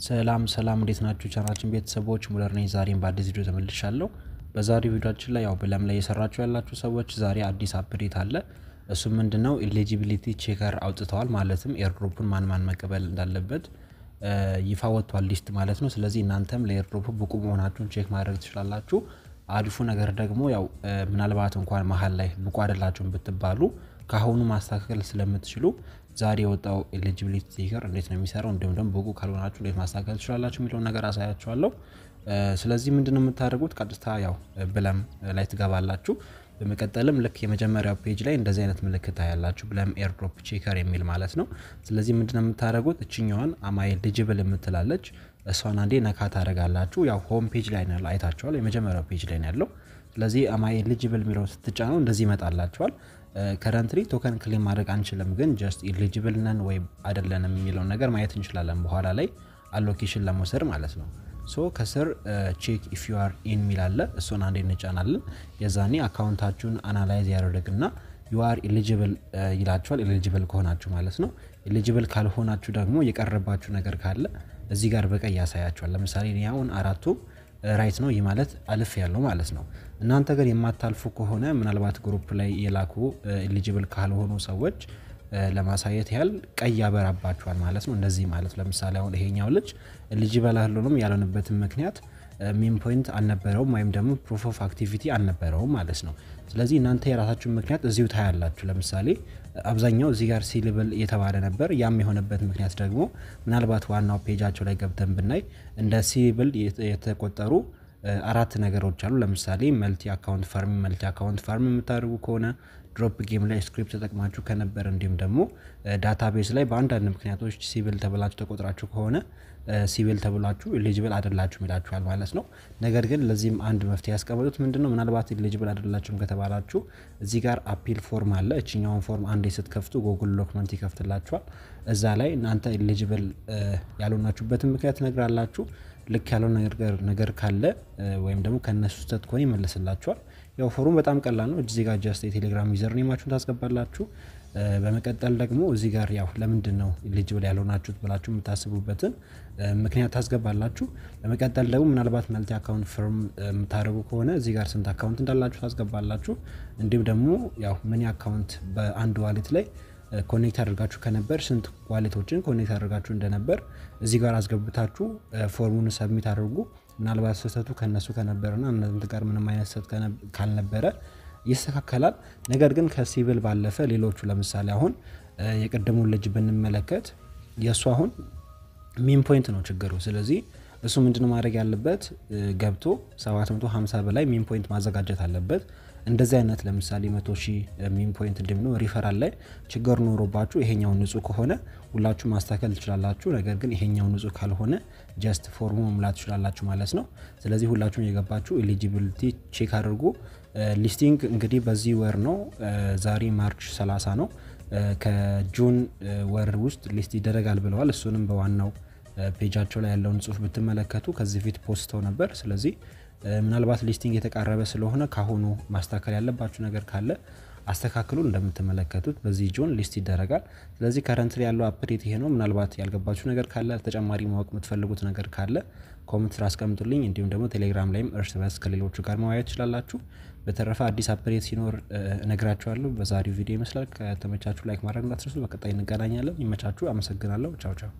ሰላም እንዴት ናችሁ? ቻናላችን ቤተሰቦች ሙለር ነኝ። ዛሬም በአዲስ ቪዲዮ ተመልሻለሁ። በዛሬው ቪዲዮአችን ላይ በለም ላይ እየሰራችሁ ያላችሁ ሰዎች ዛሬ አዲስ አፕዴት አለ። እሱ ምንድነው? ኤሊጂቢሊቲ ቼከር አውጥተዋል። ማለትም ኤርድሮፑን ማን መቀበል እንዳለበት ይፋ ወጥቷል ሊስት ማለት ነው። ስለዚህ እናንተም ለኤርድሮፑ ብቁ መሆናችሁን ቼክ ማድረግ ትችላላችሁ። አሪፉ ነገር ደግሞ ምናልባት እንኳን መሃል ላይ ብቁ አይደላችሁም ብትባሉ ካሁኑ ማስተካከል ስለምትችሉ ዛሬ የወጣው ኤሊጂቢሊቲ ቼከር እንዴት ነው የሚሰራው እንዲሁም ደግሞ ብቁ ካልሆናችሁ እንዴት ማስተካከል ትችላላችሁ የሚለውን ነገር አሳያችኋለሁ። ስለዚህ ምንድነው የምታደርጉት? ቀጥታ ብለም ላይ ትገባላችሁ። በመቀጠልም ልክ የመጀመሪያው ፔጅ ላይ እንደዚህ አይነት ምልክት ታያላችሁ፣ ብለም ኤርድሮፕ ቼከር የሚል ማለት ነው። ስለዚህ ምንድነው የምታደርጉት? እቺኛዋን አማይ ኤሊጂብል የምትላለች እሷን አንዴ ነካ ታደርጋላችሁ። ሆም ፔጅ ላይ ነው አይታችኋል፣ የመጀመሪያው ፔጅ ላይ ነው ያለው። ስለዚህ አማይ ኤሊጂብል የሚለው ስትጫኑ እንደዚህ ይመጣላችኋል። ከረንትሊ ቶከን ክሌም ማድረግ አንችልም፣ ግን ጀስት ኤሊጂብል ነን ወይ አይደለንም የሚለው ነገር ማየት እንችላለን በኋላ ላይ አሎኬሽን ለመውሰድ ማለት ነው። ሶ ከስር ቼክ ኢፍ ዩ አር ኢን ሚላለ እሱን አንዴ እንጫናለን። የዛኔ አካውንታችሁን አናላይዝ ያደርግና ዩ አር ኤሊጂብል ይላችኋል። ኤሊጂብል ከሆናችሁ ማለት ነው። ኤሊጂብል ካልሆናችሁ ደግሞ የቀረባችሁ ነገር ካለ እዚህ ጋር በቀይ ያሳያችኋል። ለምሳሌ እኔ አሁን አራቱ ራይት ነው፣ ይህ ማለት አልፍ ያለው ማለት ነው። እናንተ ግን የማታልፉ ከሆነ ምናልባት ግሩፕ ላይ የላኩ ኤሊጂብል ካልሆኑ ሰዎች ለማሳየት ያህል ቀይ ያበራባችኋል ማለት ነው። እንደዚህ ማለት ለምሳሌ አሁን ይሄኛው ልጅ ኤሊጂብል አልሆነም ያለንበትን ምክንያት ሚን ፖይንት አልነበረውም ወይም ደግሞ ፕሩፍ ኦፍ አክቲቪቲ አልነበረውም ማለት ነው። ስለዚህ እናንተ የራሳችሁን ምክንያት እዚሁ ታያላችሁ። ለምሳሌ አብዛኛው እዚህ ጋር ሲሌብል እየተባለ ነበር። ያም የሆነበት ምክንያት ደግሞ ምናልባት ዋናው ፔጃቸው ላይ ገብተን ብናይ እንደ ሲሌብል የተቆጠሩ አራት ነገሮች አሉ። ለምሳሌ መልቲ አካውንት ፋርም የምታደርጉ ከሆነ ድሮፕ ጌም ላይ ስክሪፕት ተጠቅማችሁ ከነበር እንዲሁም ደግሞ ዳታቤዝ ላይ በአንዳንድ ምክንያቶች ሲቪል ተብላችሁ ተቆጥራችሁ ከሆነ ሲቪል ተብላችሁ ኤሊጂብል አይደላችሁም ይላችኋል ማለት ነው። ነገር ግን ለዚህም አንድ መፍትሄ ያስቀመጡት ምንድነው? ምናልባት ኤሊጂብል አይደላችሁም ከተባላችሁ እዚህ ጋር አፒል ፎርም አለ። እቺኛውን ፎርም አንዴ ስትከፍቱ ጉግል ዶክመንት ይከፍትላችኋል። እዛ ላይ እናንተ ኤሊጂብል ያልሆናችሁበትን ምክንያት ትነግራላችሁ። ልክ ያለው ነገር ካለ ወይም ደግሞ ከነሱ ስተት ከሆነ ይመለስላችኋል። ፎርሙ በጣም ቀላል ነው። እዚህ ጋር ጀስት የቴሌግራም ዩዘር ኔማችሁን ታስገባላችሁ። በመቀጠል ደግሞ እዚህ ጋር ለምንድነው ኤሊጂብል ያልሆናችሁት ብላችሁ የምታስቡበትን ምክንያት ታስገባላችሁ። በመቀጠል ደግሞ ምናልባት መልቲ አካውንት ፋርም የምታደርጉ ከሆነ እዚህ ጋር ስንት አካውንት እንዳላችሁ ታስገባላችሁ። እንዲሁም ደግሞ ምን አካውንት በአንድ ዋሌት ላይ ኮኔክት አድርጋችሁ ከነበር ስንት ዋሌቶችን ኮኔክት አድርጋችሁ እንደነበር እዚህ ጋር አስገብታችሁ ፎርሙን ሰብሚት አድርጉ። ምናልባት ስህተቱ ከነሱ ከነበርና እናንተ ጋር ምንም አይነት ስህተት ካልነበረ ይስተካከላል። ነገር ግን ከሲቪል ባለፈ ሌሎቹ ለምሳሌ አሁን የቀደሙን ልጅ ብንመለከት የሱ አሁን ሚን ፖይንት ነው ችግሩ። ስለዚህ እሱ ምንድነው ማድረግ ያለበት? ገብቶ 750 በላይ ሚን ፖይንት ማዘጋጀት አለበት። እንደዚህ አይነት ለምሳሌ 100,000 ሚን ፖይንት እንደምነው ሪፈራል ላይ ችግር ኖሮባችሁ ይሄኛው ንጹህ ከሆነ ሁላችሁ ማስተካከል ትችላላችሁ። ነገር ግን ይሄኛው ንጹህ ካልሆነ ጀስት ፎርሙ መሙላት ትችላላችሁ ማለት ነው። ስለዚህ ሁላችሁም የገባችሁ ኤሊጂቢሊቲ ቼክ አድርጉ። ሊስቲንግ እንግዲህ በዚህ ወር ነው፣ ዛሬ ማርች 30 ነው። ከጁን ወር ውስጥ ሊስት ይደረጋል ብለዋል። እሱንም በዋናው ፔጃቸው ላይ ያለውን ጽሁፍ ብትመለከቱ ከዚህ ፊት ፖስተው ነበር። ስለዚህ ምናልባት ሊስቲንግ የተቃረበ ስለሆነ ካሁኑ ማስተካከል ያለባችሁ ነገር ካለ አስተካክሉ። እንደምትመለከቱት በዚህ ጆን ሊስት ይደረጋል። ስለዚህ ከረንትሊ ያለው አፕዴት ይሄ ነው። ምናልባት ያልገባችሁ ነገር ካለ ተጨማሪ ማወቅ የምትፈልጉት ነገር ካለ ኮሜንት ላይ አስቀምጡልኝ። እንዲሁም ደግሞ ቴሌግራም ላይም እርስ በርስ ከሌሎቹ ጋር መወያየት ትችላላችሁ። በተረፈ አዲስ አፕዴት ሲኖር እነግራችኋለሁ። በዛሬው ቪዲዮ ይመስላል። ከተመቻችሁ ላይክ ማድረግ እንዳትረሱ። በቀጣይ እንገናኛለን። ይመቻችሁ። አመሰግናለሁ። ቻው።